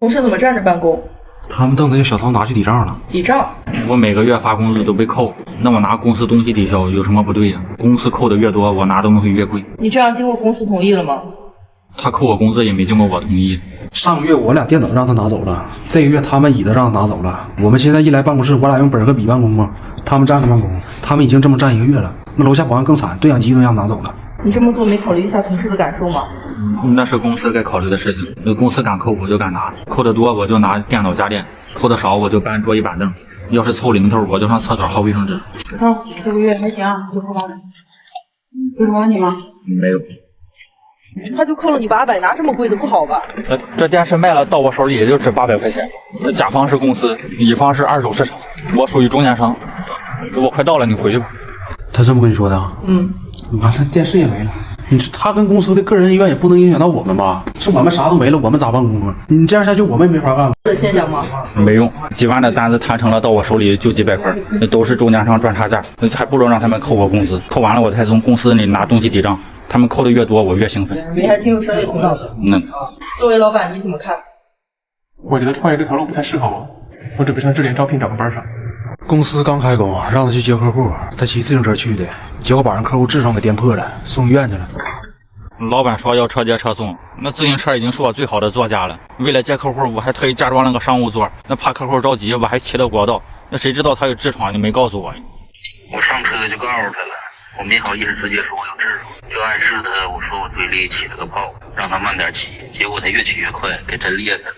同事怎么站着办公？他们凳子让小涛拿去抵账了。抵账？我每个月发工资都被扣，那我拿公司东西抵消有什么不对呀？公司扣的越多，我拿的东西越贵。你这样经过公司同意了吗？他扣我工资也没经过我同意。上个月我俩电脑让他拿走了，这个月他们椅子让他拿走了。我们现在一来办公室，我俩用本和笔办公嘛，他们站着办公，他们已经这么站1个月了。那楼下保安更惨，对讲机都让拿走了。你这么做没考虑一下同事的感受吗？那是公司该考虑的事情。那公司敢扣我就敢拿，扣的多我就拿电脑家电，扣的少我就搬桌椅板凳。要是凑零头，我就上厕所薅卫生纸。石头，这个月还行啊，就扣800。有什么问题吗？没有。他就扣了你800，拿这么贵的不好吧？这电视卖了到我手里也就值800块钱。甲方是公司，乙方是二手市场，我属于中间商。我快到了，你回去吧。他这么跟你说的？完事电视也没了。你说他跟公司的个人意愿也不能影响到我们吧？是我们啥都没了，我们咋办公啊？你这样下去我们也没法干了。的现象吗？没用，几万的单子谈成了，到我手里就几百块，那都是中间商赚差价，还不如让他们扣我工资，扣完了我才从公司里拿东西抵账。他们扣的越多，我越兴奋。你还挺有商业头脑的。作为老板你怎么看？我觉得创业这条路不太适合我，我准备上智联招聘找个班上。公司刚开工，让他去接客户，他骑自行车去的，结果把人客户痔疮给颠破了，送医院去了。老板说要车接车送，那自行车已经是我最好的座驾了。为了接客户，我还特意加装了个商务座，那怕客户着急，我还骑了国道。那谁知道他有痔疮，你没告诉我。我上车就告诉他了，我没好意思直接说我有痔疮，就暗示他我说我嘴里起了个泡，让他慢点骑。结果他越骑越快，给真裂开了。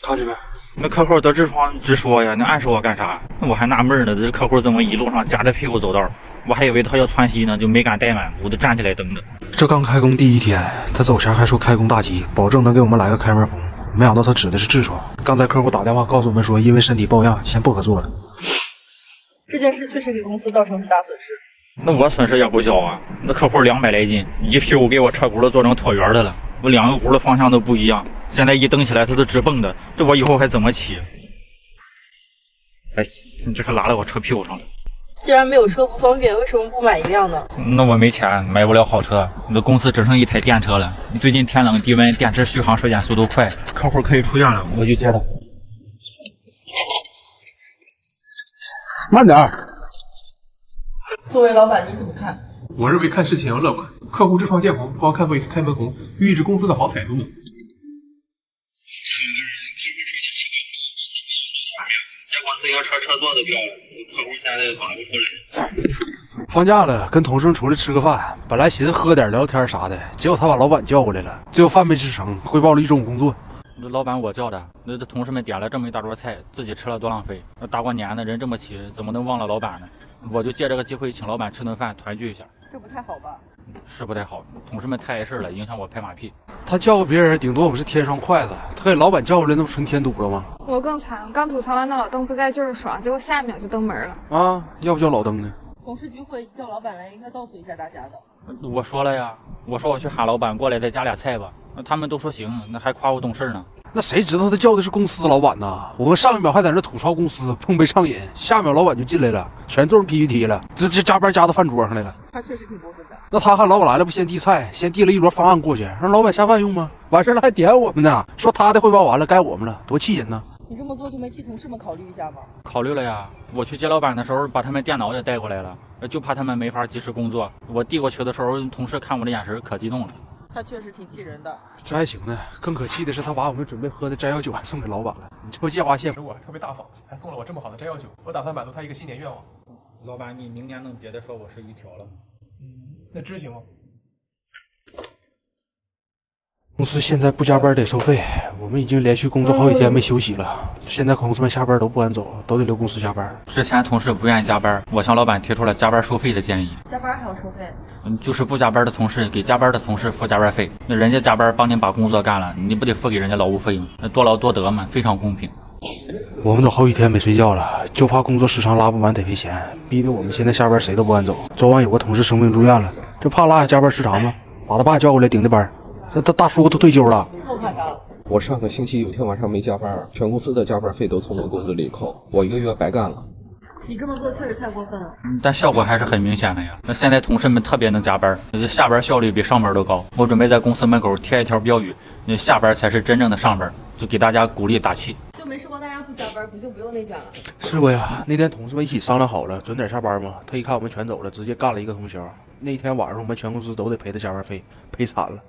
看见没？那客户得痔疮直说呀，那暗示我干啥？我还纳闷呢，这客户怎么一路上夹着屁股走道？我还以为他要窜稀呢，就没敢怠慢，我都站起来等着。这刚开工第1天，他走前还说开工大吉，保证能给我们来个开门红。没想到他指的是痔疮。刚才客户打电话告诉我们说，因为身体抱恙，先不合作了。这件事确实给公司造成很大损失。那我损失也不小啊！那客户200来斤，一屁股给我车轱辘做成椭圆的了，我2个轱辘方向都不一样，现在一蹬起来它都直蹦的，这我以后还怎么骑？哎，你这可拉到我车屁股上了。既然没有车不方便，为什么不买一辆呢？那我没钱，买不了好车。你的公司只剩1台电车了。最近天冷低温，电池续航时间速度快，客户可以出院了，我就接他。慢点。作为老板你怎么看？我认为看事情要乐观，客户痔疮见红，不妨看作一次开门红，预支公司的好彩头呢。结果自行车车座都掉了，客户现在拔不出来。放假了，跟同事们出来吃个饭，本来寻思喝点聊天啥的，结果他把老板叫过来了，最后饭没吃成，汇报了一中午工作。那老板我叫的，那同事们点了这么一大桌菜，自己吃了多浪费。那大过年的人这么齐，怎么能忘了老板呢？我就借这个机会请老板吃顿饭，团聚一下。这不太好吧？是不太好，同事们太碍事了，影响我拍马屁。他叫过别人，顶多我们是添双筷子，他给老板叫过来，那不纯添堵了吗？我更惨，刚吐槽完那老邓不在就是爽，结果下一秒就登门了。啊，要不叫老邓呢？同事聚会叫老板来，应该告诉一下大家的。我说了呀，我说我去喊老板过来再加俩菜吧，那他们都说行，那还夸我懂事呢。那谁知道他叫的是公司老板呢？我们上一秒还在那吐槽公司碰杯畅饮，下一秒老板就进来了，全做成 PPT 了，这加班加到饭桌上来了。他确实挺过分的。那他看老板来了，不先递菜，先递了一摞方案过去，让老板下饭用吗？完事了还点我们呢，说他的汇报完了该我们了，多气人呢！你这么做就没替同事们考虑一下吗？考虑了呀，我去接老板的时候把他们电脑也带过来了，就怕他们没法及时工作。我递过去的时候，同事看我的眼神可激动了。他确实挺气人的。这还行呢，更可气的是他把我们准备喝的摘要酒还送给老板了，你这不借花献佛？我特别大方，还送了我这么好的摘要酒，我打算满足他一个新年愿望。老板，你明年能别的说我是一条了？那知行吗？公司现在不加班得收费，我们已经连续工作好几天没休息了。现在同事们下班都不敢走，都得留公司加班。之前同事不愿意加班，我向老板提出了加班收费的建议。加班还要收费？就是不加班的同事给加班的同事付加班费，那人家加班帮你把工作干了，你不得付给人家劳务费用？那多劳多得嘛，非常公平。我们都好几天没睡觉了，就怕工作时长拉不完得赔钱，逼得我们现在下班谁都不敢走。昨晚有个同事生病住院了，就怕落下加班时长嘛，把他爸叫过来顶的班。这大叔都退休了。我上个星期有天晚上没加班，全公司的加班费都从我工资里扣，我1个月白干了。你这么做确实太过分了。但效果还是很明显的呀。那现在同事们特别能加班，下班效率比上班都高。我准备在公司门口贴一条标语：那下班才是真正的上班。就给大家鼓励打气。就没试过大家不加班，不就不用内卷了？试过呀，那天同事们一起商量好了，准点下班嘛。他一看我们全走了，直接干了一个通宵。那一天晚上我们全公司都得赔他加班费，赔惨了。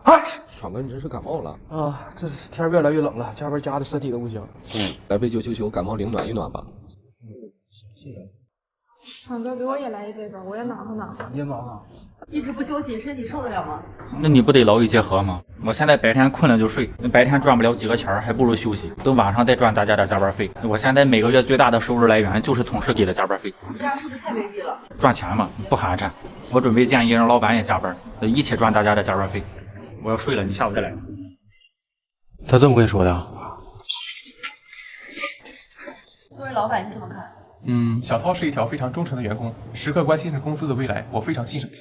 哎，闯哥，你这是感冒了啊，这天越来越冷了，加班加的身体都不行。来杯999感冒灵暖一暖吧。谢谢。闯哥，给我也来一杯吧，我也暖和暖和。你也暖和。一直不休息，身体受得了吗？那你不得劳逸结合吗？我现在白天困了就睡，白天赚不了几个钱，还不如休息，等晚上再赚大家的加班费。我现在每个月最大的收入来源就是同事给的加班费。你这样是不是太卑鄙了？赚钱嘛，不寒碜。我准备建议让老板也加班，一起赚大家的加班费。我要睡了，你下午再来。他这么跟你说的？作为老板，你怎么看？小涛是一条非常忠诚的员工，时刻关心着公司的未来，我非常欣赏他。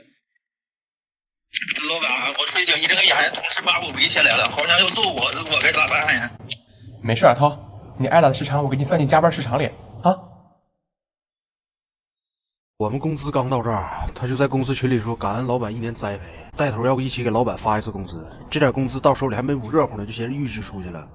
老板，我睡觉一睁眼，同事把我围起来了，好像要揍我，我该咋办呀？没事啊，涛，你挨打的时长我给你算进加班时长里啊。我们工资刚到这儿，他就在公司群里说感恩老板1年栽培，带头要一起给老板发一次工资。这点工资到手里还没捂热乎呢，就先预支出去了。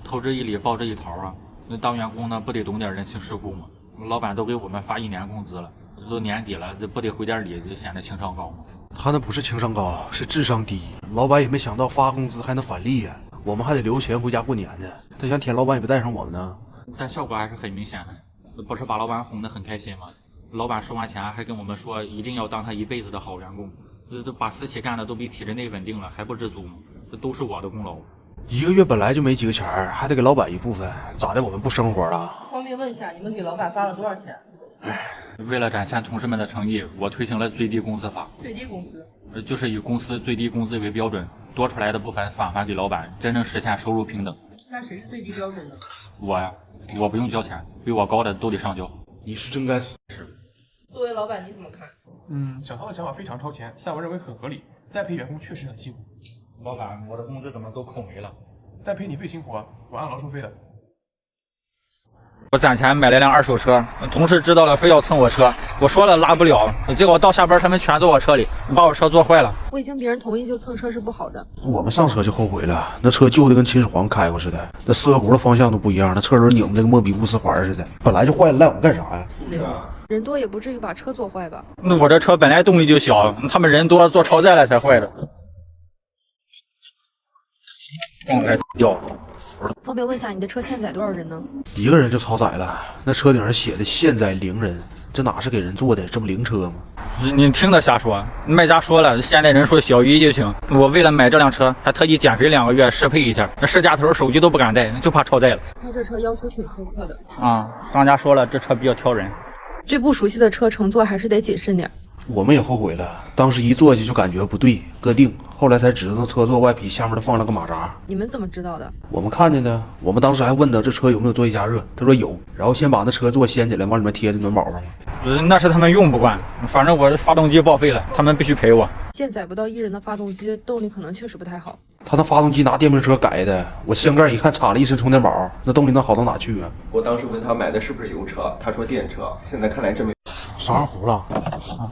投之以礼，报之以桃啊！那当员工呢，不得懂点人情世故吗？老板都给我们发1年工资了，这都年底了，这不得回点礼，就显得情商高吗？他那不是情商高，是智商低。老板也没想到发工资还能返利呀，我们还得留钱回家过年呢。他想舔老板也不带上我们呢。但效果还是很明显的，不是把老板哄得很开心吗？老板收完钱还跟我们说一定要当他一辈子的好员工，这把私企干的都比体制内稳定了，还不知足吗？这都是我的功劳。1个月本来就没几个钱，还得给老板一部分，咋的？我们不生活了？方便问一下，你们给老板发了多少钱？为了展现同事们的诚意，我推行了最低工资法。最低工资？就是以公司最低工资为标准，多出来的部分返还给老板，真正实现收入平等。那谁是最低标准的？我呀，我不用交钱，比我高的都得上交。你是真该死。作为老板你怎么看？小涛的想法非常超前，但我认为很合理。栽培员工确实很辛苦。老板，我的工资怎么都扣没了？栽培你最辛苦啊，我按劳收费的。我攒钱买了辆2手车，同事知道了非要蹭我车，我说了拉不了，结果到下班他们全坐我车里，把我车坐坏了。未经别人同意就蹭车是不好的。我们上车就后悔了，那车旧的跟秦始皇开过似的，那4个轱辘方向都不一样，那车轮拧的跟莫比乌斯环似的，本来就坏了，赖我们干啥呀？人多也不至于把车坐坏吧？那我这车本来动力就小，他们人多坐超载了才坏的。状态掉了。方便问一下，你的车限载多少人呢？1个人就超载了，那车顶上写的限载0人，这哪是给人坐的？这不灵车吗？你听他瞎说，卖家说了，现在人数小于1就行。我为了买这辆车，还特地减肥2个月适配一下，那试驾头手机都不敢带，就怕超载了。他这车要求挺苛刻的啊，商家说了，这车比较挑人。对不熟悉的车乘坐还是得谨慎点。我们也后悔了，当时一坐下就感觉不对，个定，后来才知道车座外皮下面都放了个马扎。你们怎么知道的？我们看见的，我们当时还问他这车有没有座椅加热，他说有，然后先把那车座掀起来，往里面贴的暖宝宝嘛。那是他们用不惯，反正我这发动机报废了，他们必须赔我。限载不到1人的发动机，动力可能确实不太好。他那发动机拿电瓶车改的，我箱盖一看插了一身充电宝，那动力能好到哪去啊？我当时问他买的是不是油车，他说电车，现在看来真没。啥玩意糊了？啊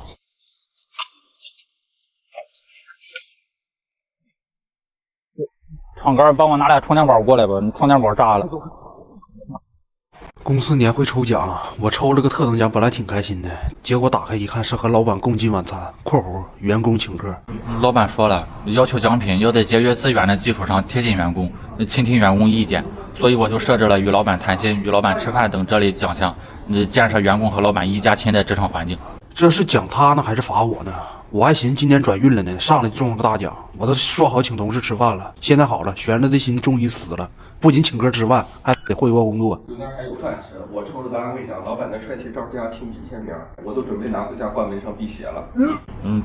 厂杆，帮我拿俩充电宝过来吧，充电宝炸了。公司年会抽奖，我抽了个特等奖，本来挺开心的，结果打开一看是和老板共进晚餐（括弧员工请客）。老板说了，要求奖品要在节约资源的基础上贴近员工，倾听员工意见，所以我就设置了与老板谈心、与老板吃饭等这类奖项，建设员工和老板一家亲的职场环境。这是奖他呢，还是罚我呢？我还寻思今年转运了呢，上来中了个大奖，我都说好请同事吃饭了。现在好了，悬着的心终于死了，不仅请客吃饭，还得汇报工作。酒店还有饭吃，我抽了个安慰奖，老板的帅气照家亲笔签名，我都准备拿回家挂门上辟邪了。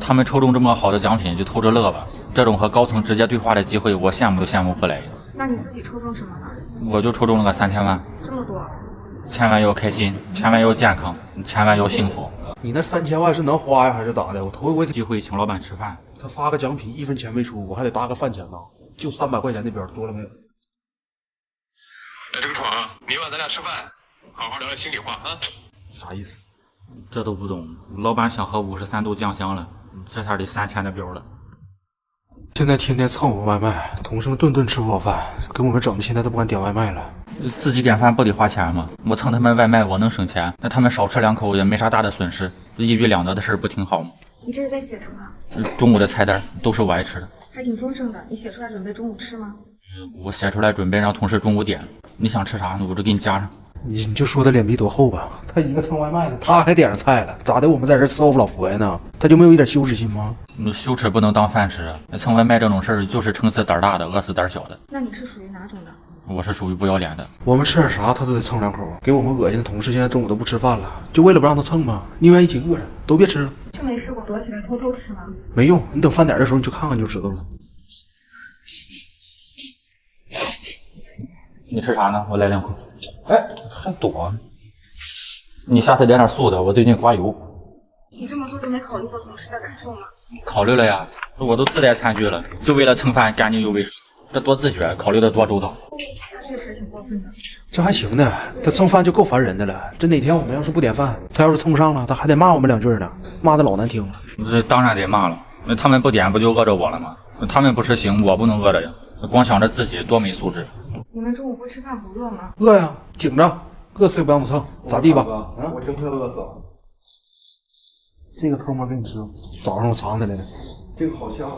他们抽中这么好的奖品就偷着乐吧，这种和高层直接对话的机会，我羡慕都羡慕不来。那你自己抽中什么了？我就抽中了个3000万。这么多？千万要开心，千万要健康，千万要幸福。你那3000万是能花呀，还是咋的？我头一回机会请老板吃饭，他发个奖品1分钱没出，我还得搭个饭钱呢，就300块钱那边多了没有？来这个床，明晚咱俩吃饭，好好聊聊心里话啊。啥意思？这都不懂。老板想喝53度酱香了，这下得3000的标了。现在天天蹭我们外卖，同事们顿顿吃不饱饭，给我们整的现在都不敢点外卖了。自己点饭不得花钱吗？我蹭他们外卖我能省钱，那他们少吃2口也没啥大的损失，一举两得的事不挺好吗？你这是在写什么？中午的菜单都是我爱吃的，还挺丰盛的。你写出来准备中午吃吗？我写出来准备让同事中午点，你想吃啥呢？我就给你加上。你就说他脸皮多厚吧，他一个蹭外卖的，他还点上菜了，咋的？我们在这伺候老佛爷呢，他就没有一点羞耻心吗？羞耻不能当饭吃啊！蹭外卖这种事儿就是撑死胆大的，饿死胆小的。那你是属于哪种的？我是属于不要脸的。我们吃点啥他都得蹭2口，给我们恶心的同事现在中午都不吃饭了，就为了不让他蹭吗？宁愿一起饿着，都别吃了。就没试过躲起来偷偷吃吗？没用，你等饭点的时候你去看看就知道了。你吃啥呢？我来2口。哎，还躲？你下次点点素的，我最近刮油。你这么做就没考虑过同事的感受吗？考虑了呀，我都自带餐具了，就为了蹭饭干净又卫生，这多自觉，考虑的多周到。确实挺过分的。这还行呢，他蹭饭就够烦人的了。这哪天我们要是不点饭，他要是蹭上了，他还得骂我们2句呢，骂的老难听了。这当然得骂了，那他们不点不就饿着我了吗？他们不吃行，我不能饿着呀。光想着自己多没素质。你们中午不吃饭不饿吗？饿呀，挺着，饿死也不让他蹭，咋地吧？我真快饿死了。这个偷摸给你吃，早上我藏起来的。这个好香。